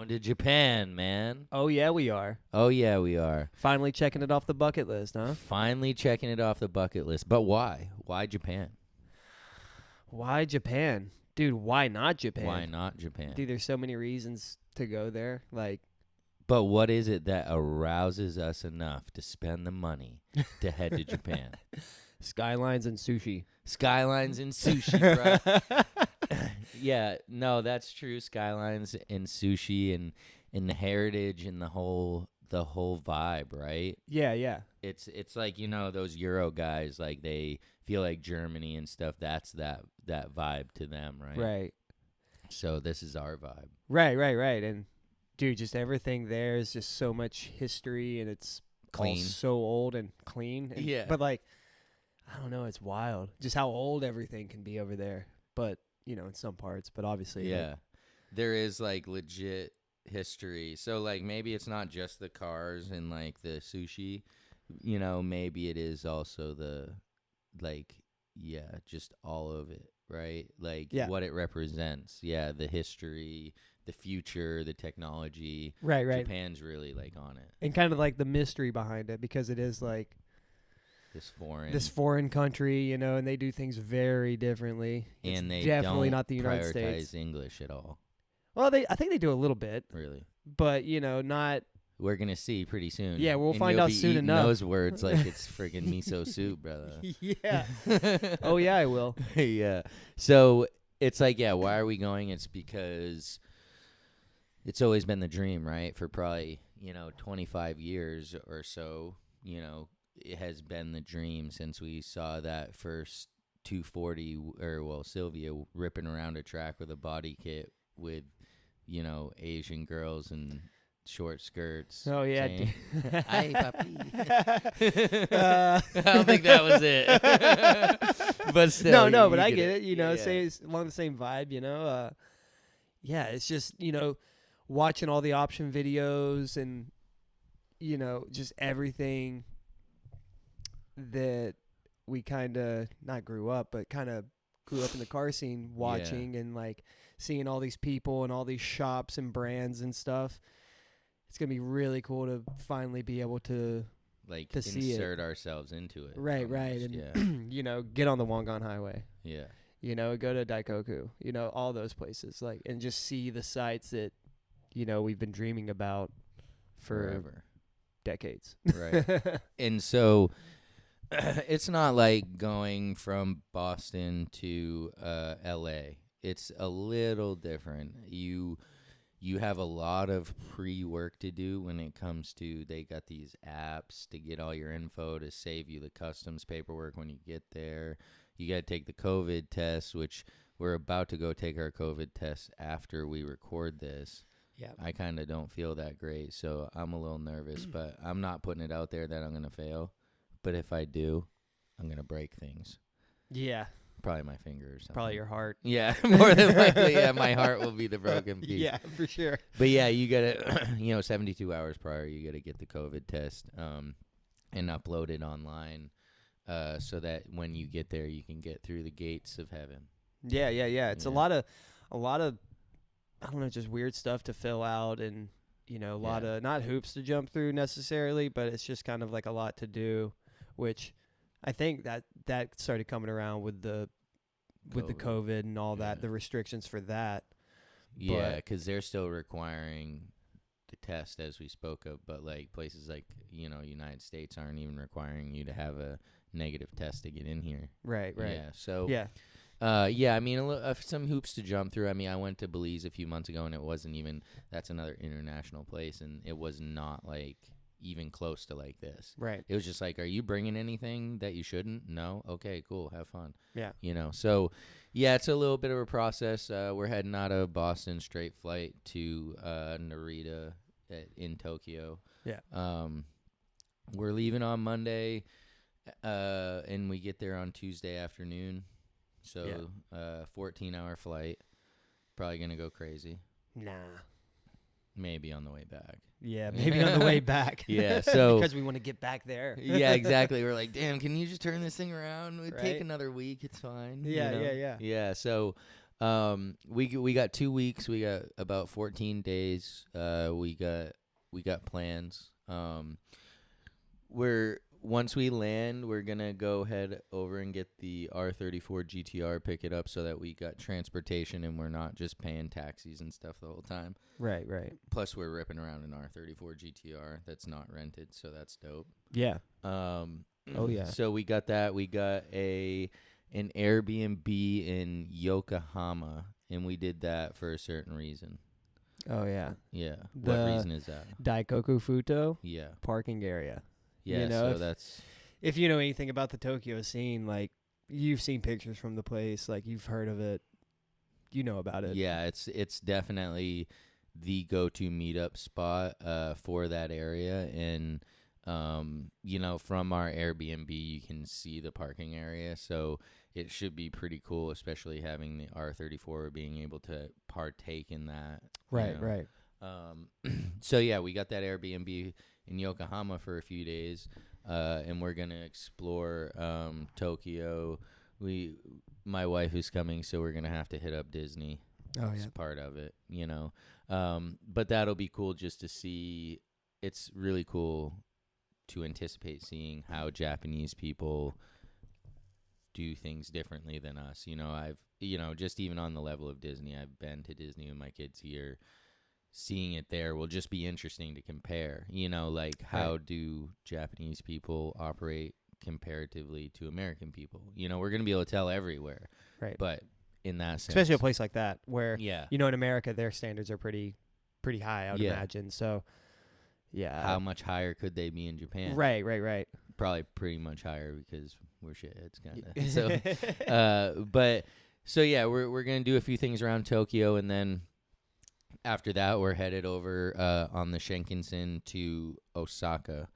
Going to Japan, man. Oh, yeah, we are. Oh, yeah, we are. Finally checking it off the bucket list, huh? Finally checking it off the bucket list. But why? Why Japan? Why Japan? Dude, why not Japan? Why not Japan? Dude, there's so many reasons to go there. Like, But what is it that arouses us enough to spend the money to head to Japan? skylines and sushi. Skylines and sushi, bro. Yeah, no, that's true. Skylines and sushi and the heritage and the whole vibe, right? Yeah, yeah. It's like, you know, those Euro guys, like they feel like Germany and stuff. That's that vibe to them, right? Right. So this is our vibe. Right. And dude, just everything there is just so much history, and it's all Clean. so old and clean. And, Yeah. But like, I don't know, it's wild. Just how old everything can be over there. But, you know, in some parts, but obviously. Yeah. Like, There is like legit history. So like maybe it's not just the cars and like the sushi, you know, maybe it is also the like, yeah, just all of it, right? Like what it represents. Yeah, the history, the future, the technology. right. Japan's really like on it. And kind of like the mystery behind it, because it is like This foreign country, you know, and they do things very differently. and they definitely don't not the United prioritize States. English at all. Well, I think they do a little bit, Really. but you know, not. We're gonna see pretty soon. Yeah, we'll And find you'll out be soon eating enough. those words like it's friggin' miso soup, brother. Yeah. Oh yeah, I will. Yeah. So it's like, yeah, why are we going? It's because it's always been the dream, right? For probably, 25 years or so, it has been the dream since we saw that first 240 Sylvia ripping around a track with a body kit with, Asian girls and short skirts. Oh yeah. saying, "Ay, papi." I don't think that was it. But still, no, you but I get it. You know, Yeah. say it's along the same vibe. You know, yeah, it's just watching all the option videos and just everything that we kind of not grew up, but kind of grew up in the car scene watching and like seeing all these people and all these shops and brands and stuff. It's gonna be really cool to finally be able to like see insert ourselves into it. right, almost. and Yeah. get on the Wangan Highway. Yeah. Go to Daikoku, all those places, like, and just see the sites that, we've been dreaming about for Forever. decades. Right. And so it's not like going from Boston to LA. It's a little different. You have a lot of pre-work to do when it comes to, they got these apps to get all your info to save you the customs paperwork when you get there. You got to take the COVID test, which we're about to go take our COVID test after we record this. Yeah. I kind of don't feel that great, so I'm a little nervous, but I'm not putting it out there that I'm going to fail. But if I do, I'm going to break things. Yeah. Probably my finger or something. Probably your heart. Yeah, more than likely, yeah, my heart will be the broken piece. Yeah, for sure. But yeah, you got to, 72 hours prior, you got to get the COVID test and upload it online so that when you get there, you can get through the gates of heaven. Yeah. It's a lot of, I don't know, just weird stuff to fill out, and, a lot of, not hoops to jump through necessarily, but it's just kind of like a lot to do, which I think that started coming around with the COVID and all that, the restrictions for that. Yeah, because they're still requiring the test, as we spoke of, but like places like United States aren't even requiring you to have a negative test to get in here. Right. Yeah. So. Yeah. I mean, some hoops to jump through. I mean, I went to Belize a few months ago, and it wasn't even. That's another international place, and it was not like even close to like this. Right. It was just like, are you bringing anything that you shouldn't? No. Okay, cool. Have fun. Yeah. So yeah, it's a little bit of a process. We're heading out of Boston, straight flight to Narita in Tokyo. Yeah. We're leaving on Monday, and we get there on Tuesday afternoon. So 14-hour flight. Probably going to go crazy. Nah. Maybe on the way back. Yeah, maybe on the way back. Yeah, so because we want to get back there. Yeah, exactly. We're like, damn, can you just turn this thing around? It'd Right? take another week. It's fine. Yeah. Yeah. So We got 2 weeks. We got about 14 days. We got plans. Once we land, we're gonna go head over and get the R34 GTR, pick it up so that we got transportation and we're not just paying taxis and stuff the whole time. Right. Plus, we're ripping around an R34 GTR that's not rented, so that's dope. Yeah. Oh yeah. So we got that. We got an Airbnb in Yokohama, and we did that for a certain reason. Oh yeah. Yeah. What reason is that? Daikoku Futo. Yeah. Parking area. Yeah. You know, so that's. If you know anything about the Tokyo scene, like you've seen pictures from the place, like you've heard of it, you know about it. Yeah, it's definitely the go-to meetup spot for that area, and from our Airbnb you can see the parking area, so it should be pretty cool, especially having the R34, being able to partake in that. Right. So yeah, we got that Airbnb in Yokohama for a few days, and we're gonna explore Tokyo. My wife is coming, so we're gonna have to hit up Disney. As part of it, but that'll be cool just to see. It's really cool to anticipate seeing how Japanese people do things differently than us. Just even on the level of Disney, I've been to Disney with my kids here. Seeing it there will just be interesting to compare, how do Japanese people operate comparatively to American people? We're going to be able to tell everywhere. Right. But in that sense. Especially a place like that where, yeah. In America, their standards are pretty high, I would imagine. So, yeah. How much higher could they be in Japan? Right. Probably pretty much higher because we're shitheads, kind of. So, yeah, we're going to do a few things around Tokyo, and then after that, we're headed over on the Shinkansen to Osaka,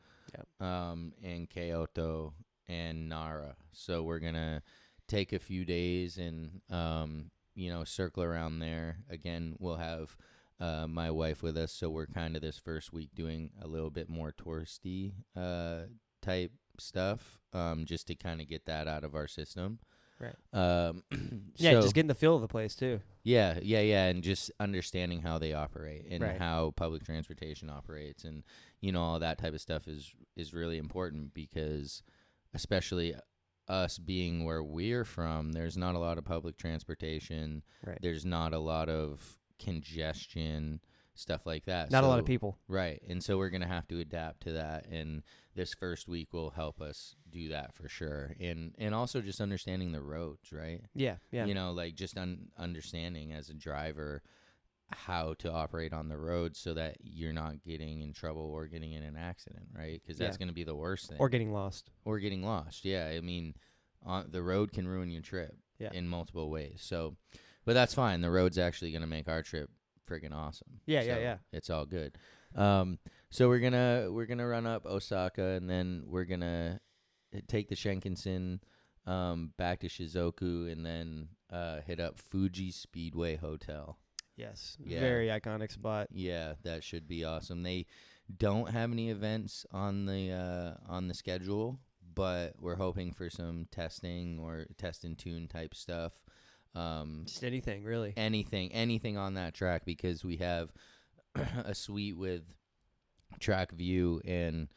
and Kyoto and Nara. So we're gonna take a few days and circle around there. Again, we'll have my wife with us, so we're kind of this first week doing a little bit more touristy type stuff, just to kind of get that out of our system. Right. Just getting the feel of the place too. Yeah, and just understanding how they operate and Right. how public transportation operates, and all that type of stuff is really important, because especially us being where we're from, there's not a lot of public transportation. Right. There's not a lot of congestion, stuff like that. Not a lot of people. Right. And so we're going to have to adapt to that, and this first week will help us do that for sure. And also just understanding the roads, right? Yeah. Just understanding as a driver how to operate on the road so that you're not getting in trouble or getting in an accident, right? Because that's going to be the worst thing. Or getting lost. Yeah. I mean, the road can ruin your trip in multiple ways. So, but that's fine. The road's actually going to make our trip friggin' awesome. Yeah. It's all good. So we're gonna run up Osaka, and then we're gonna take the Shinkansen back to Shizuoka, and then hit up Fuji Speedway Hotel. Yes. Yeah. Very iconic spot. Yeah, that should be awesome. They don't have any events on the schedule, but we're hoping for some testing or test and tune type stuff. Just anything, really. Anything on that track, because we have a suite with track view, and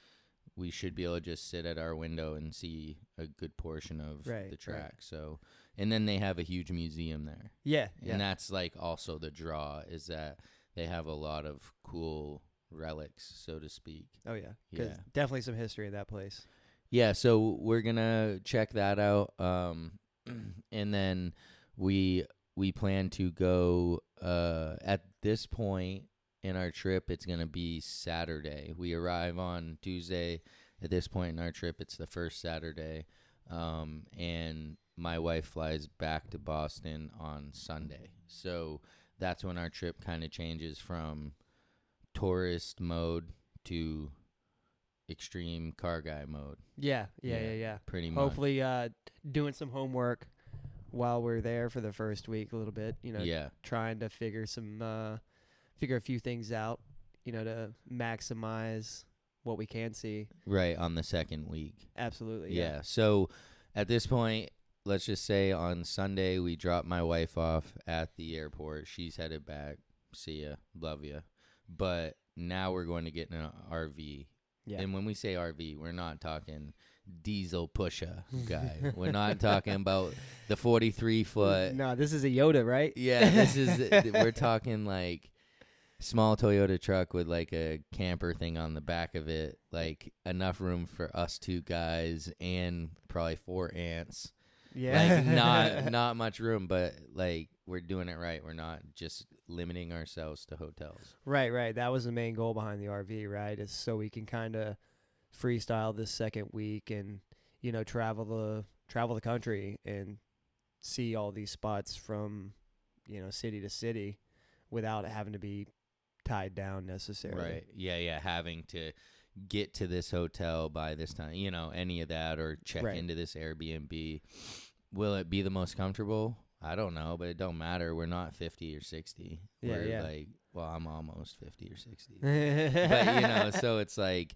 we should be able to just sit at our window and see a good portion of the track. Right. So, and then they have a huge museum there. Yeah. And that's like also the draw, is that they have a lot of cool relics, so to speak. Oh yeah. Yeah. Definitely some history in that place. Yeah. So we're gonna check that out. And then we plan to go at this point in our trip. It's gonna be Saturday. We arrive on Tuesday. At this point in our trip, it's the first Saturday, and my wife flies back to Boston on Sunday. So that's when our trip kind of changes from tourist mode to extreme car guy mode. Yeah. Pretty much. Hopefully doing some homework while we're there for the first week a little bit, trying to figure a few things out, to maximize what we can see. Right, on the second week. Absolutely. Yeah. So at this point, let's just say on Sunday we drop my wife off at the airport. She's headed back. See ya. Love ya. But now we're going to get in an RV. Yeah. And when we say RV, we're not talking diesel pusher guy. We're not talking about the 43-foot. No, this is a Yoda, right? Yeah, we're talking like small Toyota truck with like a camper thing on the back of it, like enough room for us 2 guys and probably 4 ants. Yeah. Like not much room, but like we're doing it right. We're not just limiting ourselves to hotels. Right. That was the main goal behind the RV, right? Is so we can kind of freestyle this second week and, you know, travel the country and see all these spots from, you know, city to city without having to be tied down necessarily. Right. Yeah. Having to get to this hotel by this time, you know, any of that, or check into this Airbnb. Will it be the most comfortable? I don't know, but it don't matter. We're not 50 or 60. We're like, well, I'm almost 50 or 60. But, you know, so it's like,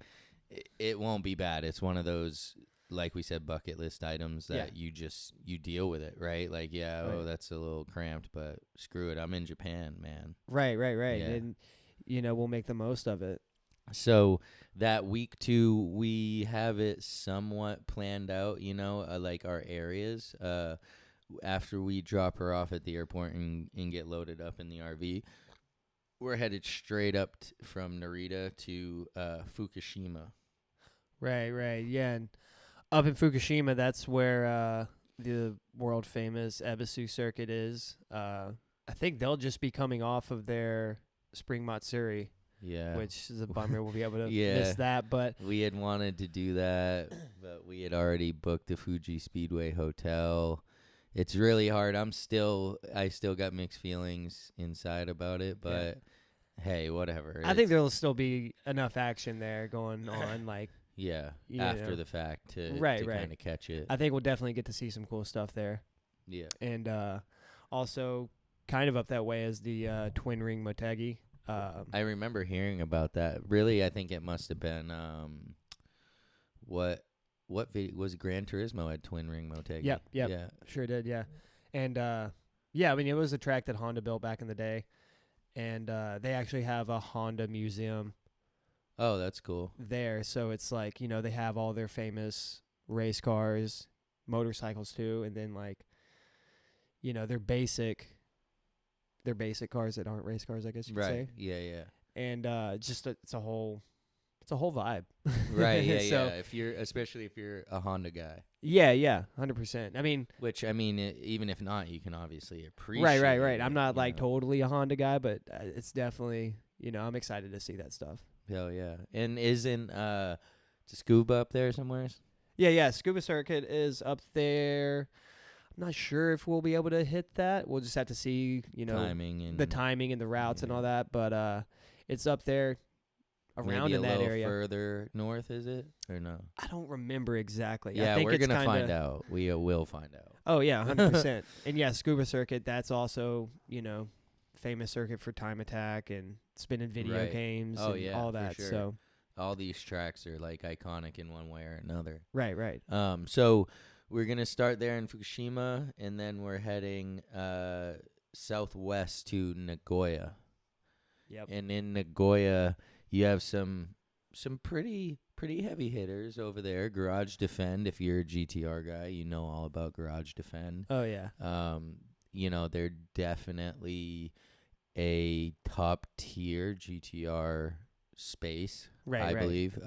it won't be bad. It's one of those, like we said, bucket list items that you deal with it, right? Like, oh, that's a little cramped, but screw it. I'm in Japan, man. Right. Yeah. And, you know, we'll make the most of it. So that week 2, we have it somewhat planned out, you know, like our areas. After we drop her off at the airport and get loaded up in the RV, we're headed straight up from Narita to Fukushima. Right. Yeah, and up in Fukushima, that's where the world famous Ebisu circuit is. I think they'll just be coming off of their Spring Matsuri. Yeah. Which is a bummer. We'll be able to miss that. But we had wanted to do that, but we had already booked the Fuji Speedway Hotel. It's really hard. I still got mixed feelings inside about it, but hey, whatever. I think there'll still be enough action there going on, like after the fact to kind of catch it. I think we'll definitely get to see some cool stuff there. Yeah. And also kind of up that way is the Twin Ring Motegi. I remember hearing about that. Really, I think it must have been what video was Gran Turismo at Twin Ring Motegi? Yep. Yeah, sure did. Yeah, and I mean it was a track that Honda built back in the day, and they actually have a Honda museum. Oh, that's cool. There, so it's like, you know, they have all their famous race cars, motorcycles too, and then like, you know, their basic cars that aren't race cars, I guess you could say. Yeah. And just it's a whole vibe. Right. Yeah. Especially if you're a Honda guy. Yeah. 100%. I mean, even if not, you can obviously appreciate. Right. I'm not like totally a Honda guy, but it's definitely, you know, I'm excited to see that stuff. Hell yeah. And isn't Scuba up there somewhere? Yeah. Scuba Circuit is up there. I'm not sure if we'll be able to hit that. We'll just have to see, you know, the timing and the routes and all that. But it's up there around maybe in that area. A little further north, is it? Or no? I don't remember exactly. Yeah, I think we're going to find out. We will find out. Oh, yeah, 100%. And yeah, Scuba Circuit, that's also, you know, famous circuit for Time Attack and spinning video games and all that. Sure. So all these tracks are like iconic in one way or another. Right. So we're going to start there in Fukushima, and then we're heading southwest to Nagoya. Yep. And in Nagoya, you have some pretty heavy hitters over there. Garage Defend, if you're a GTR guy, you know all about Garage Defend. Oh, yeah. You know, they're definitely a top-tier GTR space, I believe.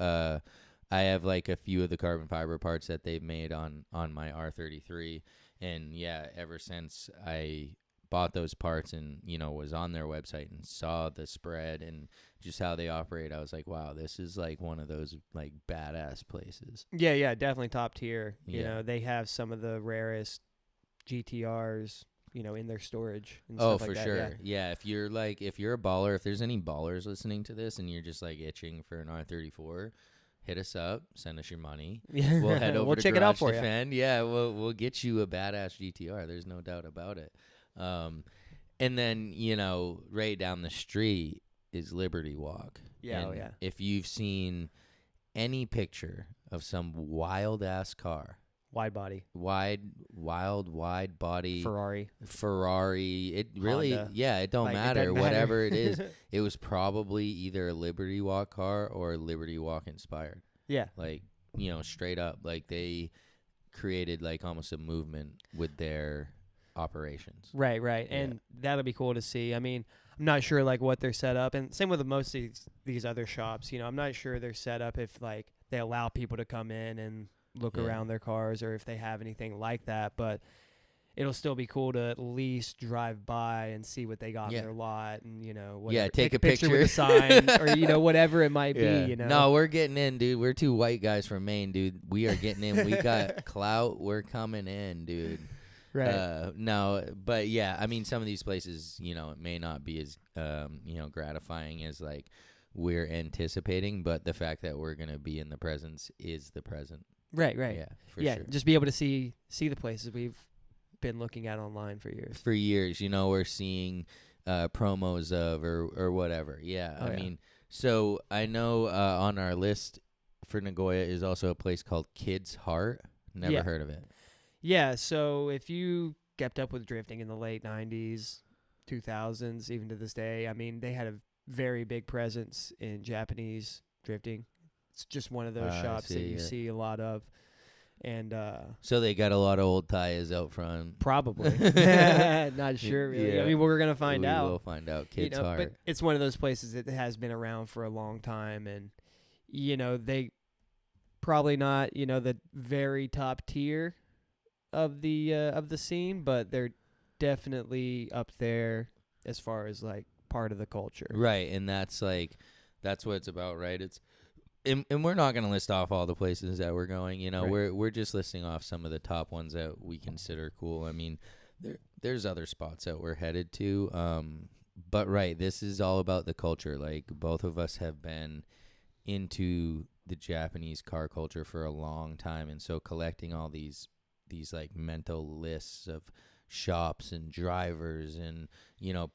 I have like a few of the carbon fiber parts that they've made on my R33, and yeah, ever since I bought those parts and, you know, was on their website and saw the spread and just how they operate, I was like, wow, this is like one of those like badass places. Yeah, definitely top tier. You know, they have some of the rarest GTRs, you know, in their storage and stuff like that. Oh, for sure. Yeah, if you're a baller, if there's any ballers listening to this and you're just like itching for an R34, hit us up, send us your money. We'll head over to check Garage it out for Defend. You. Yeah, we'll get you a badass GTR. There's no doubt about it. And then, you know, right down the street is Liberty Walk. Yeah, and if you've seen any picture of some wild ass car Wide body. Wide body. Ferrari. It really, Honda. it don't Like, it matter. doesn't matter. Whatever it is, it was probably either a Liberty Walk car or a Liberty Walk inspired. Yeah. Like, straight up. Like, they created, like, almost a movement with their operations. Right. Yeah. And that'll be cool to see. I mean, I'm not sure, like, what they're set up. And same with most of these other shops. I'm not sure they're set up if, like, they allow people to come in and look around their cars or if they have anything like that. But it'll still be cool to at least drive by and see what they got in their lot and, whatever. Take a picture with a sign or, whatever it might be, No, we're getting in, dude. We're two white guys from Maine, dude. We are getting in. We got clout. We're coming in, dude. Right. No, but yeah, I mean, some of these places, it may not be as, gratifying as, like, we're anticipating, but the fact that we're going to be in the presence is the present. Right. Yeah, for sure. Just be able to see the places we've been looking at online for years. We're seeing promos of or whatever. Yeah, I mean, so I know on our list for Nagoya is also a place called Kid's Heart. Never heard of it. Yeah, so if you kept up with drifting in the late 90s, 2000s, even to this day, I mean, they had a very big presence in Japanese drifting. It's just one of those shops that you see a lot of. And so they got a lot of old tires out front. Probably. Not sure, really. Yeah. I mean, we're going to find out. We will find out. Kid's Heart. But it's one of those places that has been around for a long time. And, they probably not, the very top tier of the scene, but they're definitely up there as far as, like, part of the culture. Right, and that's what it's about, right? It's and we're not going to list off all the places that we're going, Right. we're just listing off some of the top ones that we consider cool. I mean, there's other spots that we're headed to, but right, this is all about the culture. Like, both of us have been into the Japanese car culture for a long time, and so collecting all these like mental lists of shops and drivers and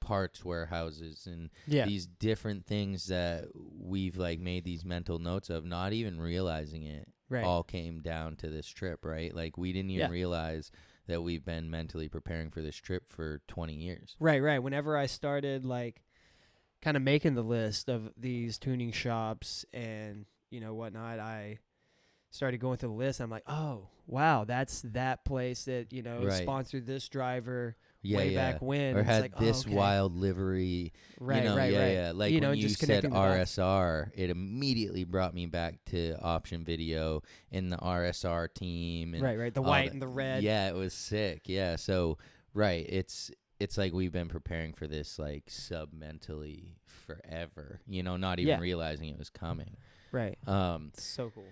parts warehouses and these different things that we've, like, made these mental notes of, not even realizing it, all came down to this trip, right? Like, we didn't even realize that we've been mentally preparing for this trip for 20 years. Right. Whenever I started, like, kind of making the list of these tuning shops and whatnot, I started going through the list. I'm like, oh wow, that's that place that sponsored this driver way back when, or it's had like, this wild livery. Right. Like, when you just said connecting the RSR, it immediately brought me back to Option Video and the RSR team. And right. The white and the red. Yeah, it was sick. Yeah, so right, it's like we've been preparing for this, like, sub-mentally forever. Not even realizing it was coming. Right. So cool.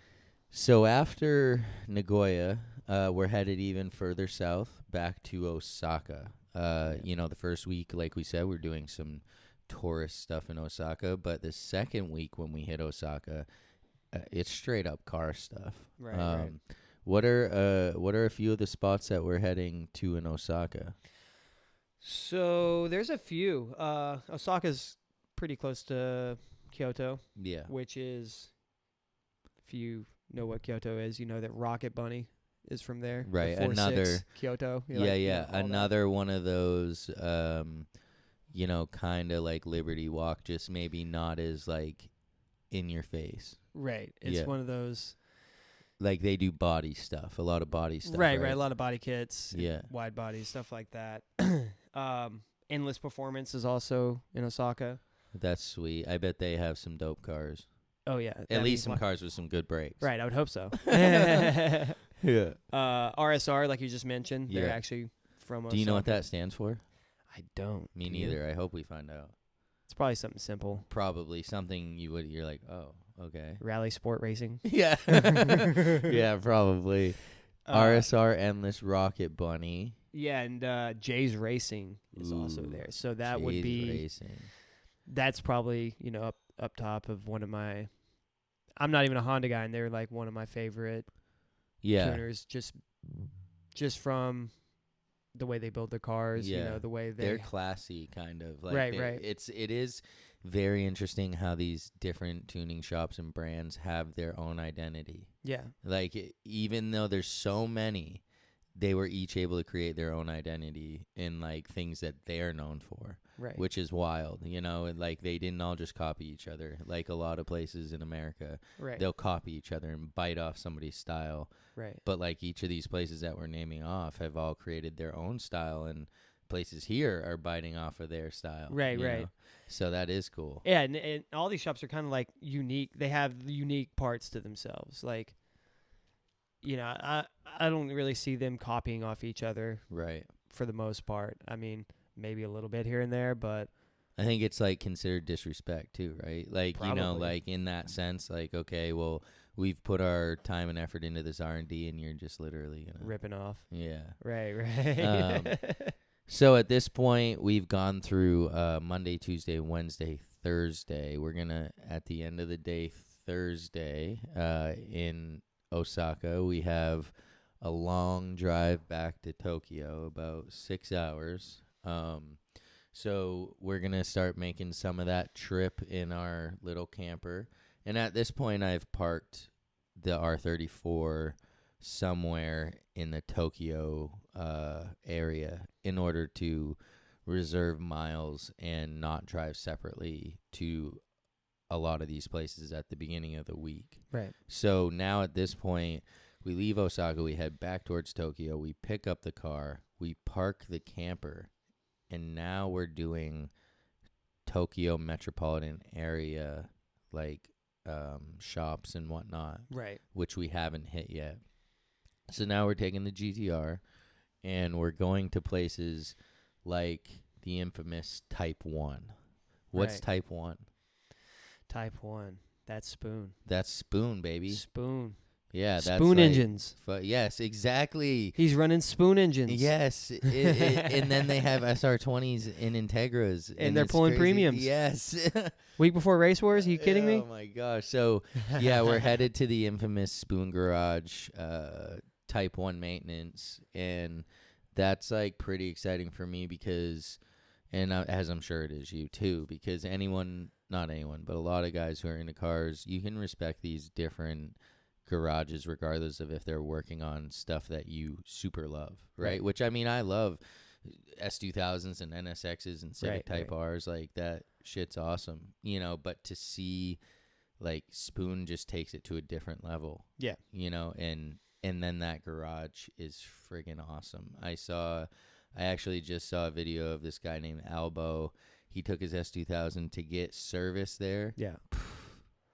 So after Nagoya, we're headed even further south, back to Osaka. The first week, like we said, we're doing some tourist stuff in Osaka, but the second week when we hit Osaka, it's straight up car stuff. Right. What are a few of the spots that we're heading to in Osaka? So there's a few. Osaka's pretty close to Kyoto. Yeah. Which is, if you know what Kyoto is, that Rocket Bunny is from there. Right. The 4-6 Another Kyoto. Another one of those, kind of like Liberty Walk, just maybe not as, like, in your face. Right. It's one of those. Like, they do body stuff, a lot of body stuff. Right. A lot of body kits. Yeah. Wide bodies, stuff like that. Endless Performance is also in Osaka. That's sweet. I bet they have some dope cars. Oh, yeah. At least some cars with some good brakes. Right, I would hope so. Yeah. RSR, like you just mentioned, they're actually from Osaka. Do you know what that stands for? I don't. Me neither. I hope we find out. It's probably something simple. Probably something you're like, oh, okay. Rally Sport Racing. Yeah. Yeah, probably. RSR Endless Rocket Bunny. Yeah, and Jay's Racing is also there. So that Jay's would be Racing. That's probably, up top of one of my. I'm not even a Honda guy, and they're like one of my favorite tuners. Just from the way they build their cars, you know, the way they're classy, kind of like right. It is very interesting how these different tuning shops and brands have their own identity. Yeah. Like even though there's so many, they were each able to create their own identity in like things that they're known for. Right. Which is wild, you know, and like they didn't all just copy each other. Like a lot of places in America, Right. they'll copy each other and bite off somebody's style. Right. But like each of these places that we're naming off have all created their own style, and places here are biting off of their style. Right. you know? So that is cool. Yeah, and all these shops are kind of like unique. They have unique parts to themselves. Like, you know, I don't really see them copying off each other. Right. For the most part. I mean, maybe a little bit here and there, but I think it's like considered disrespect too, right? Like, probably. you know, like in that sense, like, okay, well, we've put our time and effort into this R&D and you're just literally, you know, ripping off. Yeah. Right. So at this point, we've gone through Monday, Tuesday, Wednesday, Thursday. We're going to, at the end of the day, Thursday, in Osaka, we have a long drive back to Tokyo, about 6 hours. So we're going to start making some of that trip in our little camper. And at this point, I've parked the R34 somewhere in the Tokyo area in order to reserve miles and not drive separately to a lot of these places at the beginning of the week. Right. So now at this point, we leave Osaka, we head back towards Tokyo, we pick up the car, we park the camper, and now we're doing Tokyo metropolitan area, like shops and whatnot, Right. which we haven't hit yet. So now we're taking the GTR, and we're going to places like the infamous Type 1. What's Right. Type 1? Type 1. That's Spoon. That's Spoon, baby. Spoon. Yeah, that's Spoon like, engines. Yes, exactly. He's running Spoon engines. Yes, and then they have SR20s and Integras, And they're pulling crazy. premiums. Yes. Week before Race Wars? Are you kidding me? Oh my gosh! So yeah, we're headed to the infamous Spoon Garage, Type 1 maintenance, and that's like pretty exciting for me because, and as I'm sure it is you too, because not anyone, but a lot of guys who are into cars, you can respect these different garages regardless of if they're working on stuff that you super love, right? Which, I mean, I love S2000s and NSXs and Civic Type Rs, like that shit's awesome, you know, but to see like Spoon just takes it to a different level. Yeah. You know, and then that garage is friggin' awesome. I actually just saw a video of this guy named Albo. He took his S2000 to get service there. Yeah.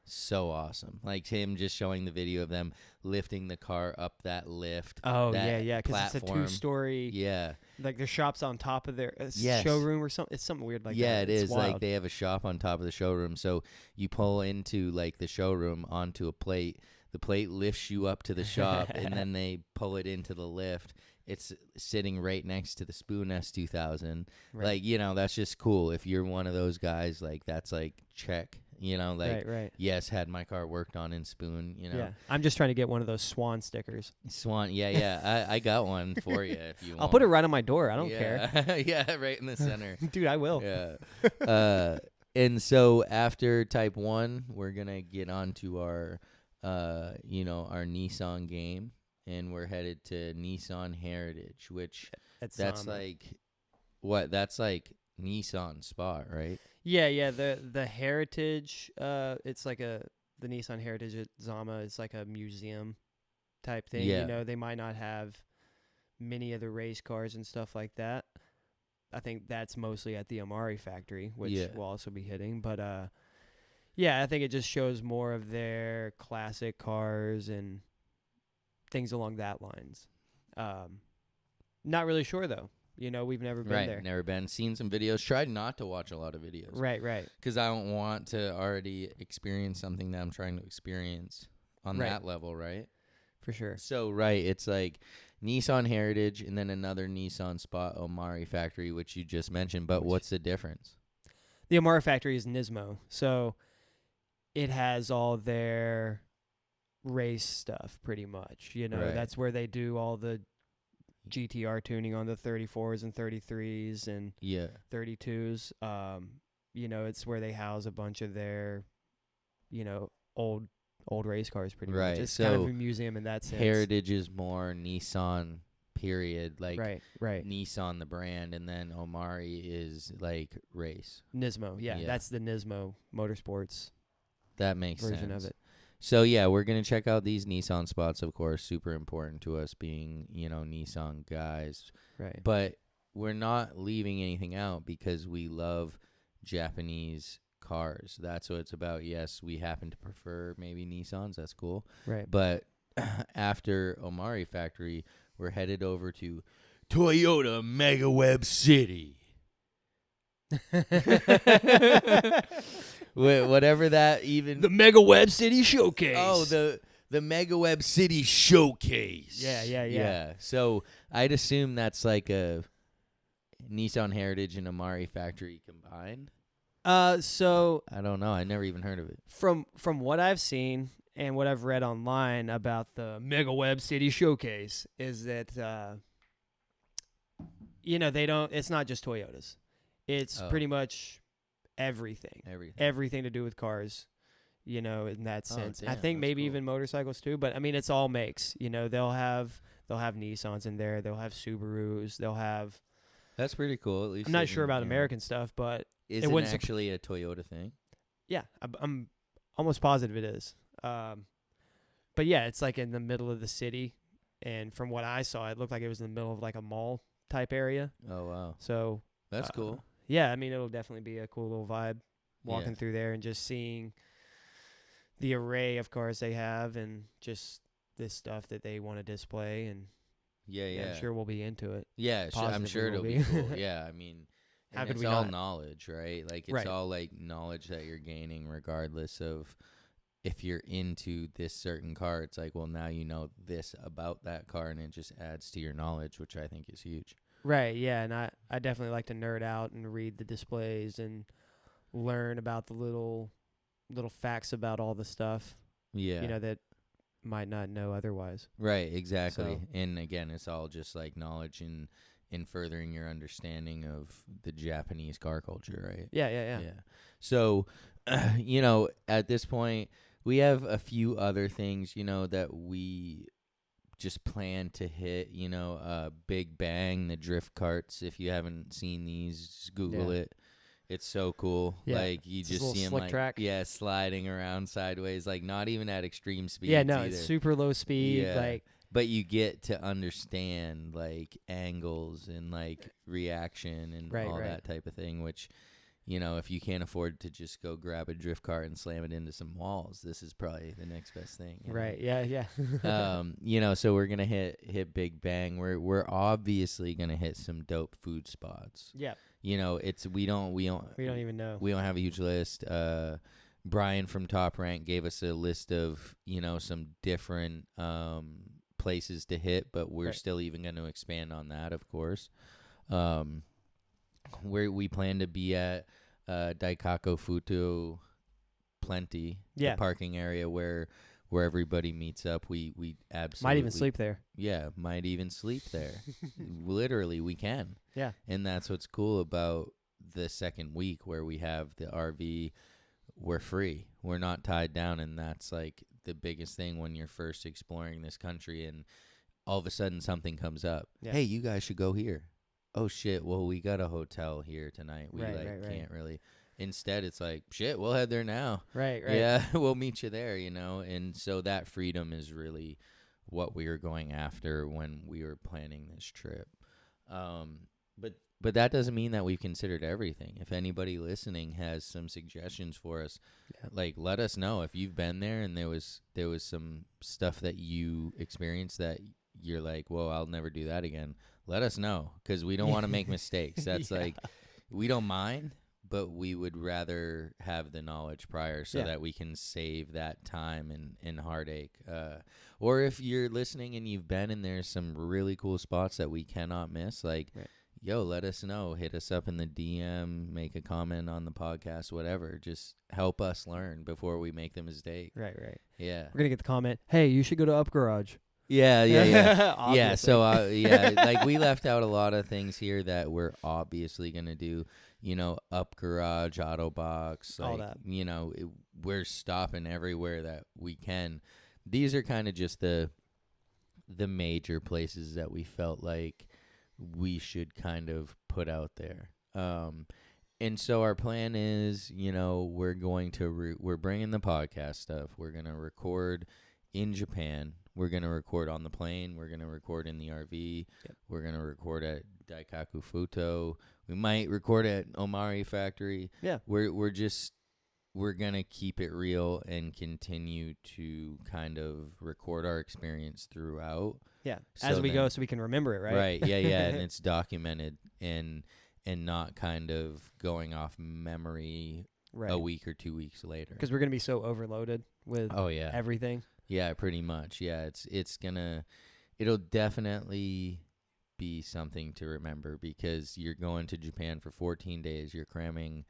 So awesome. Like him just showing the video of them lifting the car up that lift. Oh, that yeah, because it's a platform. 2-story. Yeah. Like their shop's on top of their Yes. showroom or something. It's something weird like that. Yeah, it It's is. wild. Like they have a shop on top of the showroom. So you pull into like the showroom onto a plate. The plate lifts you up to the shop, and then they pull it into the lift. It's sitting right next to the Spoon S2000. Right. Like, you know, that's just cool. If you're one of those guys, like that's like check. You know, like, right. yes, had my car worked on in Spoon, you know. Yeah. I'm just trying to get one of those Swan stickers. Swan, yeah. I got one for you if you want. I'll put it right on my door. I don't care. Yeah, right in the center. Dude, I will. Yeah. And so after Type 1, we're going to get on to our, our Nissan game, and we're headed to Nissan Heritage, which that's like, what? That's like Nissan spot, right? Yeah. The Heritage, it's like the Nissan Heritage at Zama is like a museum type thing. Yeah. You know, they might not have many of the race cars and stuff like that. I think that's mostly at the Amari factory, which we'll also be hitting. But yeah, I think it just shows more of their classic cars and things along that lines. Not really sure though. You know, we've never been there. Never been. Seen some videos. Tried not to watch a lot of videos. Right. Because I don't want to already experience something that I'm trying to experience on that level, right? For sure. So, it's like Nissan Heritage and then another Nissan spot, Omari factory, which you just mentioned. But what's the difference? The Amari factory is Nismo. So it has all their race stuff pretty much. You know, that's where they do all the GTR tuning on the 34s and 33s and 32s. It's where they house a bunch of their, old race cars pretty much. It's kind of a museum in that sense. Heritage is more Nissan period, like right. Nissan the brand, and then Omari is like race. Nismo, that's the Nismo Motorsports. That makes version sense. of it. So yeah, we're gonna check out these Nissan spots, of course, super important to us being, Nissan guys. Right. But we're not leaving anything out because we love Japanese cars. That's what it's about. Yes, we happen to prefer maybe Nissans. That's cool. Right. But after Omari Factory, we're headed over to Toyota Mega Web City. Whatever that even. The Mega Web City Showcase. Oh, the Mega Web City Showcase. Yeah. So I'd assume that's like a Nissan Heritage and Omari Factory combined. So I don't know. I never even heard of it. From what I've seen and what I've read online about the Mega Web City Showcase is that they don't. It's not just Toyotas. It's pretty much everything. Everything to do with cars. In that sense. Damn, I think maybe cool. even motorcycles too. But I mean, it's all makes. They'll have Nissans in there. They'll have Subarus. They'll have. That's pretty cool. At least I'm not sure about American stuff, but is it actually a Toyota thing? Yeah, I'm almost positive it is. But yeah, it's like in the middle of the city, and from what I saw, it looked like it was in the middle of like a mall type area. Oh wow, so that's cool. Yeah, I mean it'll definitely be a cool little vibe walking through there and just seeing the array of cars they have and just this stuff that they want to display and yeah, I'm sure we'll be into it. Yeah, I'm sure it'll be cool. Yeah, I mean. And it's all knowledge, right? Like, it's all, like, knowledge that you're gaining regardless of if you're into this certain car. It's like, well, now you know this about that car, and it just adds to your knowledge, which I think is huge. Right, yeah, and I definitely like to nerd out and read the displays and learn about the little facts about all the stuff. Yeah. That might not know otherwise. Right, exactly. So. And, again, it's all just, like, knowledge and in furthering your understanding of the Japanese car culture, right? Yeah. So, at this point, we have a few other things, that we just plan to hit, Big Bang, the drift carts. If you haven't seen these, just Google it. It's so cool. Yeah. Like, you just see them, like, track. Sliding around sideways, like, not even at extreme speeds. Yeah, no, either. It's super low speed. Yeah. Like, but you get to understand, like, angles and, like, reaction and all that type of thing, which, if you can't afford to just go grab a drift cart and slam it into some walls, this is probably the next best thing. Right, yeah. So we're going to hit Big Bang. We're obviously going to hit some dope food spots. Yeah. We don't even know. We don't have a huge list. Brian from Top Rank gave us a list of, some different places to hit, but we're still even going to expand on that, of course. Where we plan to be at Daikaku Futo Plenty, the parking area where everybody meets up. We absolutely might even sleep there. Yeah, might even sleep there. Literally, we can. Yeah. And that's what's cool about the second week where we have the RV. We're free. We're not tied down, and that's like the biggest thing when you're first exploring this country and all of a sudden something comes up. Yeah. Hey, you guys should go here. Oh shit, well we got a hotel here tonight. We can't really. Instead it's like, shit, we'll head there now. Right. Yeah, we'll meet you there, And so that freedom is really what we were going after when we were planning this trip. But that doesn't mean that we've considered everything. If anybody listening has some suggestions for us, like let us know if you've been there and there was some stuff that you experienced that you're like, whoa, I'll never do that again. Let us know because we don't want to make mistakes. That's like, we don't mind, but we would rather have the knowledge prior so that we can save that time and heartache. Or if you're listening and you've been and there's some really cool spots that we cannot miss, like, yo, let us know. Hit us up in the DM, make a comment on the podcast, whatever. Just help us learn before we make the mistake. Right. Yeah. We're going to get the comment, hey, you should go to Up Garage. Yeah. So like we left out a lot of things here that we're obviously gonna do. Up garage, auto box, all like that. We're stopping everywhere that we can. These are kind of just the major places that we felt like we should kind of put out there. And so our plan is, we're going to we're bringing the podcast stuff. We're going to record in Japan. We're going to record on the plane. We're going to record in the RV. Yep. We're going to record at Daikaku Futo. We might record at Omari Factory. Yeah. We're going to keep it real and continue to kind of record our experience throughout. Yeah. As we go, so we can remember it, right? Right. Yeah. And it's documented and not kind of going off memory a week or 2 weeks later. Because we're going to be so overloaded with everything. Yeah, pretty much. Yeah, it'll definitely be something to remember because you're going to Japan for 14 days. You're cramming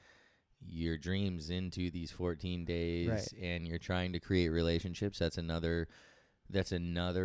your dreams into these 14 days and you're trying to create relationships. That's another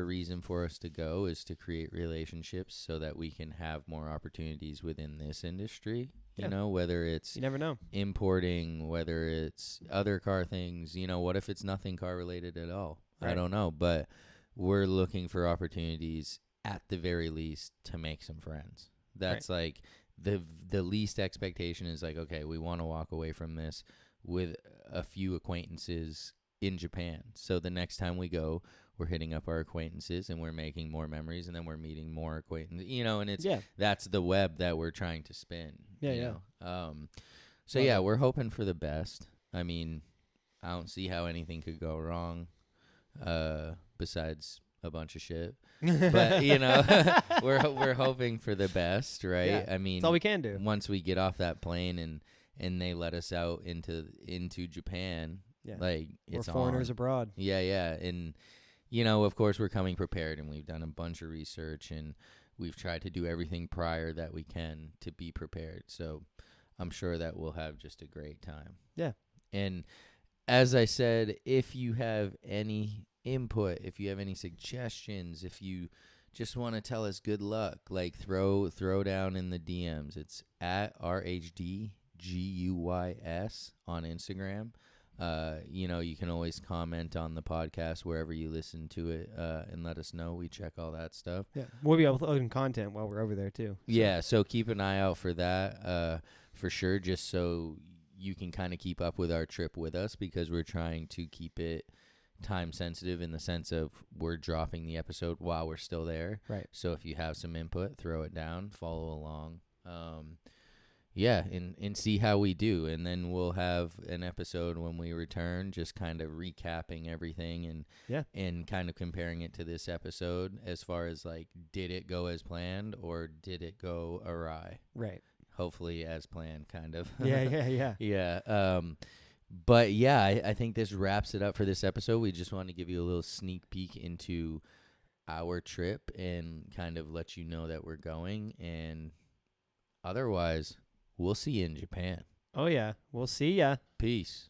reason for us to go, is to create relationships so that we can have more opportunities within this industry. Whether it's you never know importing, whether it's other car things, what if it's nothing car related at all? Right. I don't know, but we're looking for opportunities at the very least to make some friends. That's like the least expectation is like, okay, we want to walk away from this with a few acquaintances in Japan. So the next time we go, we're hitting up our acquaintances and we're making more memories, and then we're meeting more acquaintances, and it's that's the web that we're trying to spin. We're hoping for the best. I mean, I don't see how anything could go wrong besides a bunch of shit. But we're hoping for the best, right? Yeah, I mean, that's all we can do. Once we get off that plane and they let us out into Japan, like we're it's foreigners on. abroad. Yeah, and of course we're coming prepared, and we've done a bunch of research, and we've tried to do everything prior that we can to be prepared. So I'm sure that we'll have just a great time. Yeah. And as I said, if you have any input, if you have any suggestions, if you just want to tell us good luck, like throw down in the DMs. It's at RHDGUYS on Instagram. You can always comment on the podcast wherever you listen to it, and let us know. We check all that stuff. Yeah, we'll be uploading content while we're over there too. So. Yeah, so keep an eye out for that, for sure, just so you can kind of keep up with our trip with us, because we're trying to keep it time sensitive in the sense of we're dropping the episode while we're still there. Right. So if you have some input, throw it down, follow along. And see how we do. And then we'll have an episode when we return, just kind of recapping everything and kind of comparing it to this episode as far as like, did it go as planned or did it go awry? Right. Hopefully as planned, kind of. Yeah. Yeah. But yeah, I think this wraps it up for this episode. We just wanted to give you a little sneak peek into our trip and kind of let you know that we're going. And otherwise, we'll see you in Japan. Oh, yeah. We'll see ya. Peace.